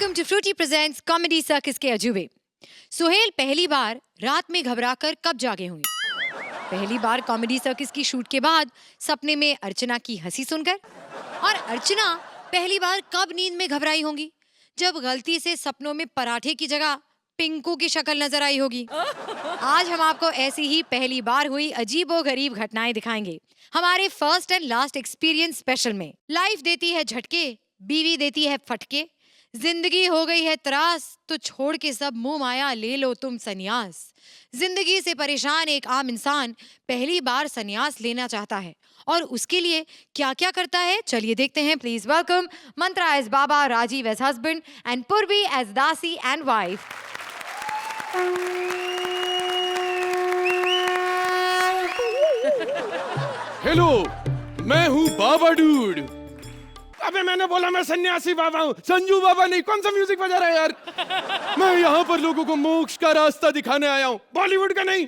Welcome to Frooti presents comedy circus के अजूबे। सुहेल पहली बार रात में घबराकर कब जागे होंगे? पहली बार कॉमेडी सर्कस की शूट के बाद सपने में अर्चना की हंसी सुनकर। और अर्चना पहली बार कब नींद में घबराई होंगी? जब गलती से सपनों में पराठे की जगह पिंकू की शक्ल नजर आई होगी। आज हम आपको ऐसी ही पहली बार हुई अजीबोगरीब घटनाएं दिखाएंगे हमारे first and last experience special में। लाइफ देती है झटके, बीवी देती है फटके, जिंदगी हो गई है त्रास, तो छोड़ के सब मुंह माया ले लो तुम सन्यास। जिंदगी से परेशान एक आम इंसान पहली बार सन्यास लेना चाहता है और उसके लिए क्या क्या करता है, चलिए देखते हैं। Please welcome Mantra as Baba, Rajeev as husband and Purvi as dasi and wife. Hello, मैं हूँ बाबा डूड। अबे मैंने बोला मैं सन्यासी बाबा हूँ, संजू बाबा नहीं। कौन सा म्यूजिक बजा रहा है यार? मैं यहाँ पर लोगों को मोक्ष का रास्ता दिखाने आया हूँ, बॉलीवुड का नहीं।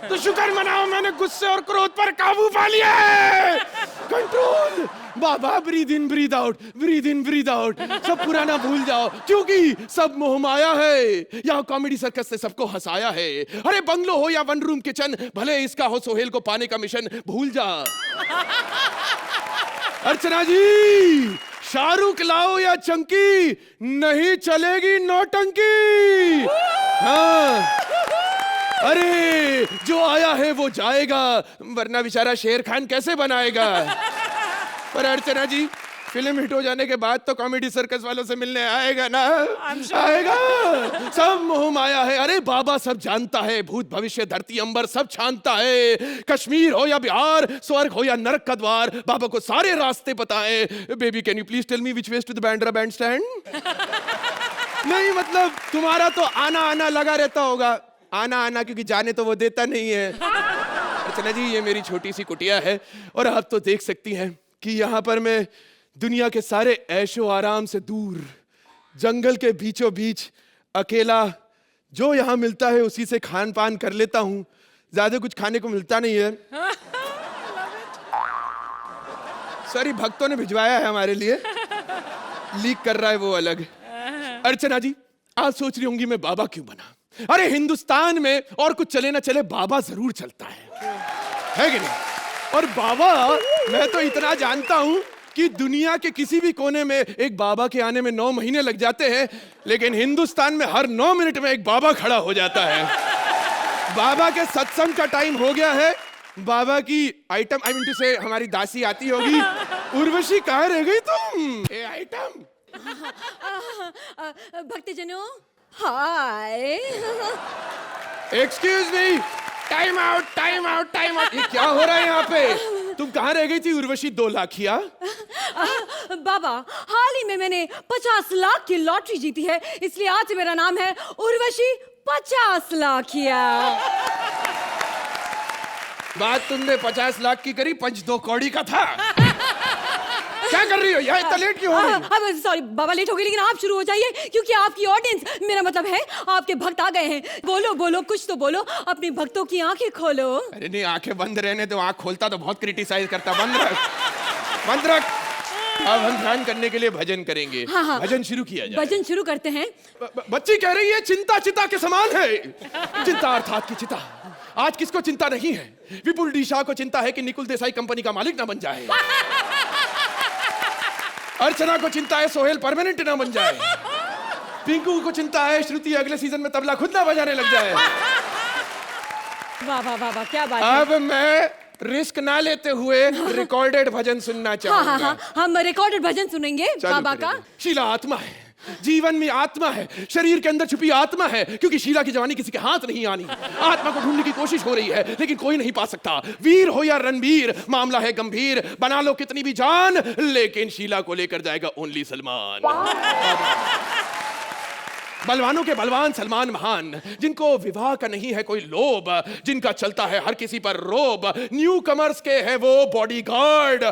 तो शुक्र मनाओ, मैंने गुस्से और क्रोध पर काबू पा लिया है। Control Baba, breathe in breathe out, breathe in breathe out. सब पुराना भूल जाओ क्योंकि सब मोह माया है। यहाँ कॉमेडी सर्कस से सबको हंसाया है। अरे बंगलो हो या वन रूम किचन, भले इसका हो सोहेल को पाने का मिशन, भूल जा। अर्चना जी, शाहरुख लाओ या चंकी, नहीं चलेगी नौटंकी। हाँ, अरे जो आया है वो जाएगा, वरना बेचारा शेर खान कैसे बनाएगा। पर अर्चना जी, फिल्म हिट हो जाने के बाद तो कॉमेडी सर्कस वालों से मिलने आएगा ना? आएगा। सब मोह माया है। अरे बाबा सब जानता है, भूत भविष्य धरती अंबर सब छानता है। कश्मीर हो या बिहार, स्वर्ग हो या नरक का द्वार, बाबा को सारे रास्ते पता है। Baby can you please tell me which ways to the Bandra Bandstand? नहीं मतलब तुम्हारा तो आना आना लगा रहता होगा। आना आना क्योंकि जाने तो वो देता नहीं है। अर्चना जी, ये मेरी छोटी सी कुटिया है और आप तो देख सकती हैं कि यहाँ पर मैं दुनिया के सारे ऐशो आराम से दूर जंगल के बीचों बीच अकेला जो यहाँ मिलता है उसी से खान पान कर लेता हूँ। ज्यादा कुछ खाने को मिलता नहीं है। सॉरी, भक्तों ने भिजवाया है हमारे लिए, लीक कर रहा है वो अलग। अर्चना जी, आज सोच रही होंगी मैं बाबा क्यों बना। अरे हिंदुस्तान में और कुछ चले ना चले, बाबा जरूर चलता है कि नहीं? और बाबा, मैं तो इतना जानता हूं कि दुनिया के किसी भी कोने में एक बाबा के आने में 9 महीने लग जाते हैं, लेकिन हिंदुस्तान में हर 9 मिनट में एक बाबा खड़ा हो जाता है। बाबा के सत्संग का टाइम हो गया है। बाबा की आइटम, आई मीन टू से हमारी दासी आती होगी। उर्वशी, कहाँ रह गई तुम? A item. भक्तजनों, hi. Excuse me, time out, time out, time out. ये क्या हो रहा है यहाँ पे? तुम कहाँ रह गई थी उर्वशी 2 लाखिया? बाबा, हाल ही में मैंने 50 लाख की लॉटरी जीती है, इसलिए आज से मेरा नाम है उर्वशी 50 लाखिया। बात तुमने 50 लाख की करी, 2 कौड़ी का था। क्या कर रही हो यार? इतना लेट क्यों हो रही? अब सॉरी बाबा, लेट हो गई, लेकिन आप शुरू हो जाइए क्योंकि आपकी ऑडियंस, मेरा मतलब है आपके भक्त आ गए हैं। बोलो बोलो, कुछ तो बोलो, अपने भक्तों की आंखें खोलो। अरे नहीं, आंखें बंद रहने दो, आंख खोलता तो बहुत क्रिटिसाइज करता। बंद रख, बंद रख। अब हम ध्यान करने के लिए भजन करेंगे। हाँ। भजन शुरू किया जाए। भजन शुरू करते हैं। बच्ची कह रही है चिंता चिता के समान है। चिंता अर्थात की चिता। आज किसको चिंता नहीं है? विपुल डी शाह को चिंता है कि निकुल देसाई कंपनी का मालिक ना बन जाए। अर्चना को चिंता है सोहेल परमानेंट ना बन जाए। पिंकू को चिंता है श्रुति अगले सीजन में तबला खुद ना बजाने लग जाए। वाह वाह वाह वाह, क्या बात है। अब मैं रिस्क ना लेते हुए रिकॉर्डेड भजन सुनना चाहूंगा। हाँ, हम रिकॉर्डेड भजन सुनेंगे बाबा का। शीला आत्मा है, जीवन में आत्मा है, शरीर के अंदर छुपी आत्मा है। क्योंकि शीला की जवानी किसी के हाथ नहीं आनी। आत्मा को ढूंढने की कोशिश हो रही है लेकिन कोई नहीं पा सकता। वीर हो या रणवीर, मामला है गंभीर। बना लो कितनी भी जान, लेकिन शीला को लेकर जाएगा ओनली सलमान। बलवानों के बलवान सलमान महान, जिनको विवाह का नहीं है कोई लोभ, जिनका चलता है हर किसी पर रोब। न्यू कमर्स के है वो बॉडीगार्ड।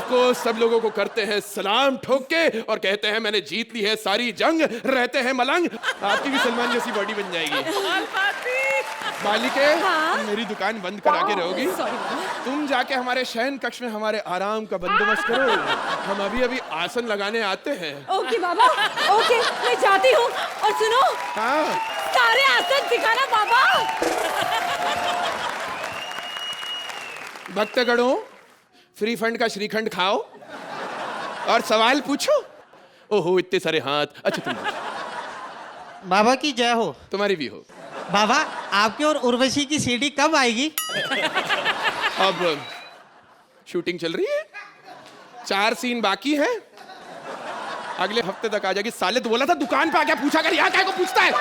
को सब लोगों को करते हैं सलाम ठोक के और कहते हैं मैंने जीत ली है सारी जंग। रहते हैं मलंग। आपकी भी सलमान जैसी बॉडी बन जाएगी। बालिके, हाँ? मेरी दुकान बंद करा के रहोगी? सॉरी बाबा। तुम जाके हमारे शयन कक्ष में हमारे आराम का बंदोबस्त करो। हम अभी अभी आसन लगाने आते हैं। ओके बाबा, ओके, मैं जाती हूँ। और सुनो, हाँ, सारे आसन सिखाना बाबा। भक्तगणों, फ्री फंड का श्रीखंड खाओ और सवाल पूछो। ओहो, इतने सारे हाथ। अच्छा, तुम पूछो। बाबा की जय हो। तुम्हारी भी हो। बाबा, आपकी और उर्वशी की सीडी कब आएगी? अब शूटिंग चल रही है, 4 सीन बाकी है, अगले हफ्ते तक आ जाएगी। साले तो बोला था दुकान पे आके पूछा कर, यहाँ क्या को पूछता है?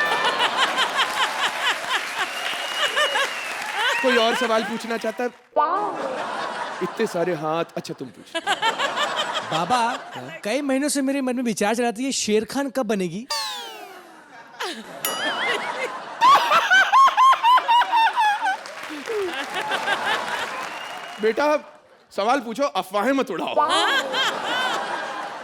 कोई और सवाल पूछना चाहता है? इतने सारे हाथ। अच्छा, तुम पूछ। बाबा, कई महीनों से मेरे मन में विचार चला था, ये शेर खान कब बनेगी? बेटा, सवाल पूछो, अफवाहें मत उड़ाओ।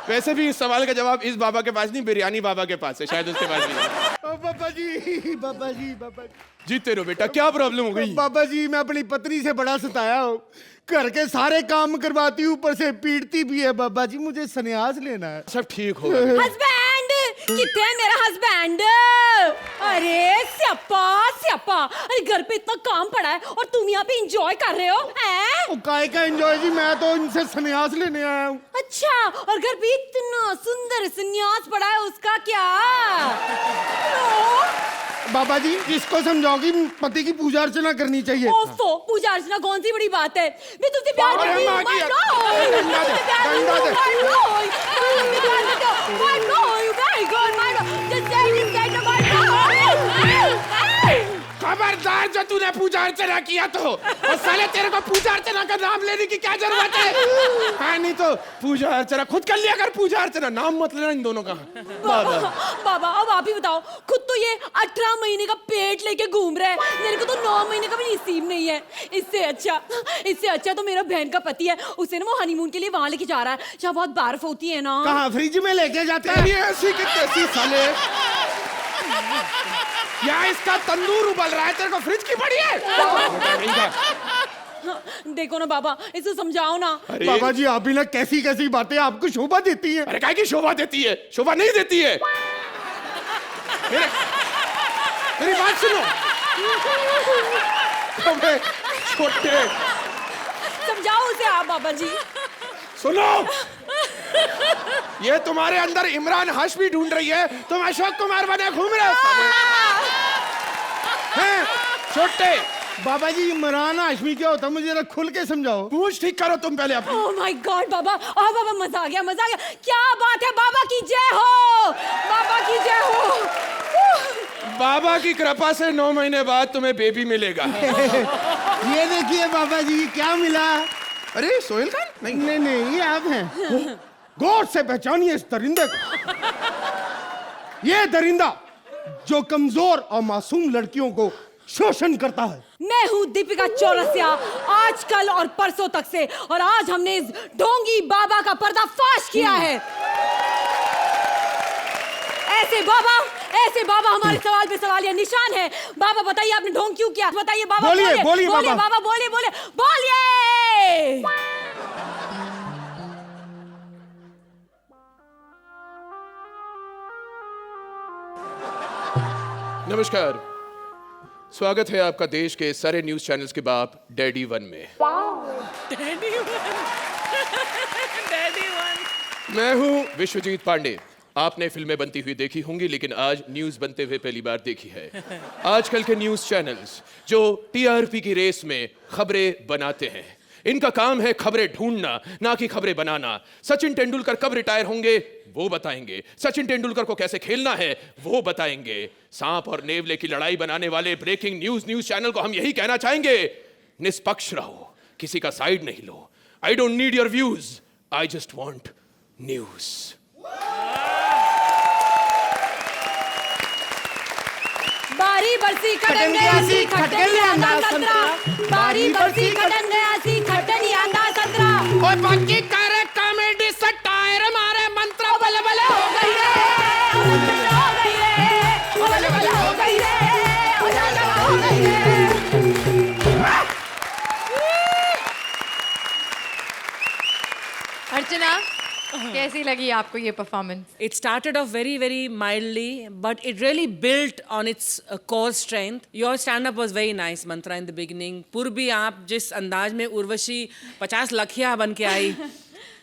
वैसे भी इस सवाल का जवाब इस बाबा के पास नहीं, बिरयानी बाबा के पास है, शायद उसके पास नहीं है। बाबा जी, बाबा जी, बाबा जी, जीते रहो बेटा। क्या प्रॉब्लम हो गई? बाबा जी, मैं अपनी पत्नी से बड़ा सताया हूँ। घर के सारे काम करवाती हूँ, ऊपर से पीटती भी है। बाबा जी, मुझे संन्यास लेना है। सब ठीक होगा। हस्बैंड, कितने है मेरा हस्बैंड? अरे स्यापा स्यापा, अरे घर पे इतना काम पड़ा है और तुम यहाँ पे एंजॉय कर रहे हो हैं? ओ, काय का एंजॉय जी, मैं तो इनसे संन्यास लेने आया हूँ। अच्छा, और घर पे इतना सुंदर संन्यास पड़ा है, उसका क्या? बाबा जी, इसको समझाओ कि पति की पूजा अर्चना करनी चाहिए। ओफो, पूजा अर्चना कौन सी बड़ी बात है? मैं तुमसे प्यार अरे करती हूँ। माँ की- My God! डंडा दे, तुमसे प्यार डंडा करती हूँ। दे। My God! तुमसे प्यार करती हूँ। My God! My God! My God! Just say it, just say it, my God! खबरदार, जो तूने पूजा अर्चना किया तो, और साले तेरे को पूजा अर्चना का नाम लेने की क्या जरूरत है? हाँ, नहीं तो पूजा अर्चना खुद कर लिया कर। पूजा अर्चना नाम मत लेना इन दोनों का। बाबा, बाबा, अब आप ही बताओ। खुद तो ये 18 महीने का पेट लेके घूम रहा है, मेरे को तो 9 महीने का भी नसीब नहीं है। इससे अच्छा तो मेरा बहन का पति है, उसे ना वो हनीमून के लिए वहां लेके जा रहा है जहाँ बहुत बर्फ होती है ना। कहाँ, फ्रिज में लेके जाते तेरी हैं? ऐसी की तैसी साले। यहाँ इसका तंदूर उबल रहा है, तेरे को फ्रिज की पड़ी है? देखो ना बाबा, इसे समझाओ ना। अरे, बाबा जी, आप भी ना कैसी कैसी बातें आपको शोभा देती हैं। अरे काय की शोभा देती है? शोभा नहीं देती है। मेरी बात सुनो। अबे छोटे, समझाओ उसे आप बाबा जी। सुनो, ये तुम्हारे अंदर इमरान हाशमी ढूंढ रही है, तुम अशोक कुमार बने घूम रहे हो साले। हैं छोटे। बाबा जी, इमरान हाशमी क्या होता है? मुझे जरा खुल के समझाओ। पूछ ठीक करो तुम पहले अपनी। ओह माय गॉड बाबा, आ बाबा, मजा आ गया, मजा आ गया। क्या बात है, बाबा की जय हो, बाबा की जय हो। बाबा की कृपा से 9 महीने बाद तुम्हें बेबी मिलेगा। ये देखिए बाबा जी, क्या मिला? अरे सोहेल खान? नहीं नहीं नहीं, ये आप हैं। गौर से पहचानिए इस दरिंदे को। ये दरिंदा जो कमजोर और मासूम लड़कियों को शोषण करता है। मैं हूँ दीपिका चौरसिया, आजकल और परसों तक से, और आज हमने इस ढोंगी बाबा का पर्दाफाश किया है। ऐसे बाबा हमारे सवाल पे सवाल या निशान है। बाबा बताइए, आपने ढोंग क्यों किया? बताइए बाबा। बोलिए, बोलिए बाबा। बाबा, बोलिए बोलिए बोलिए। नमस्कार, स्वागत है आपका देश के सारे न्यूज चैनल्स के बाप डैडी वन में। मैं हूं विश्वजीत पांडे। आपने फिल्में बनती हुई देखी होंगी, लेकिन आज न्यूज बनते हुए पहली बार देखी है। आजकल के न्यूज चैनल्स जो टीआरपी की रेस में खबरें बनाते हैं, इनका काम है खबरें ढूंढना, ना कि खबरें बनाना। सचिन तेंदुलकर कब रिटायर होंगे वो बताएंगे, सचिन तेंदुलकर को कैसे खेलना है वो बताएंगे। सांप और नेवले की लड़ाई बनाने वाले ब्रेकिंग न्यूज चैनल को हम यही कहना चाहेंगे, निष्पक्ष रहो, किसी का साइड नहीं लो। I don't need your views, I just want news. बारी बरसी खटन गया सी खटन आंदा संतरा, बारी बरसी खटन गया सी खटन आंदा संतरा। ओए बाकी करे कॉमेडी से टायर मारे मंत्र बले बले हो गई हो गई रे, हो गई रे, हो गई रे, हो गई रे, हो गई रे। अर्चना, कैसी लगी आपको ये performance? It started off very, very mildly, but it really built on its core strength. Your stand-up was very nice, Mantra, in the beginning. पूर्वी आप जिस अंदाज में उर्वशी 50 लखिया बन के आई,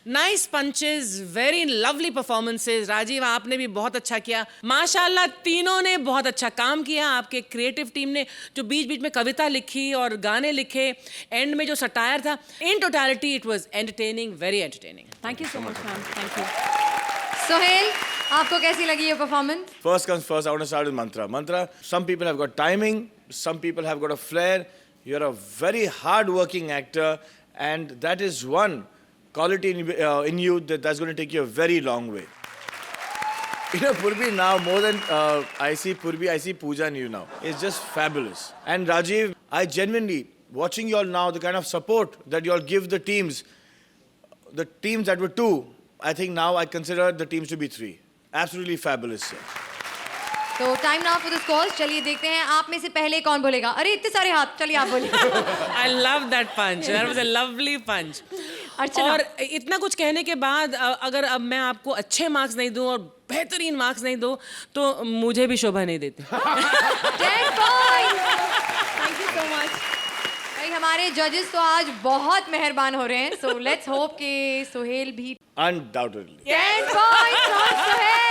nice punches, very lovely performances. Rajiv आपने भी बहुत अच्छा किया. माशाल्लाह तीनों ने बहुत अच्छा काम किया. आपके क्रिएटिव टीम ने जो बीच बीच में कविता लिखी और गाने लिखे, एंड में जो सटायर था, in totality it was entertaining, very entertaining. Thank you so much ma'am, thank you. Sohail, आपको कैसी लगी ये performance? First comes first, I want to start with Mantra. Mantra, some people have got timing, some people have got a flair. You're a very hard-working actor, and that is one quality in you that's going to take you a very long way. You know, Purvi now, more than I see Purvi, I see Pooja in you now. It's just fabulous. And Rajiv, I genuinely, watching you all now, the kind of support that you all give the teams that were 2, I think now I consider the teams to be 3. Absolutely fabulous, sir. तो time now for the scores. चलिए देखते हैं आप में से पहले कौन बोलेगा. अरे इतने सारे हाथ, चलिए आप बोलिए. I love that punch. That was a lovely punch. अर्चना. और इतना कुछ कहने के बाद अगर अब मैं आपको अच्छे मार्क्स नहीं दूं और बेहतरीन मार्क्स नहीं दूं तो मुझे भी शोभा नहीं देती. 10 points. Thank you so much. भाई हमारे जजेस तो आज बहुत मेहरबान हो रहे हैं. सो लेट्स होप कि सोहेल भी Undoubtedly. 10 points on Sohail.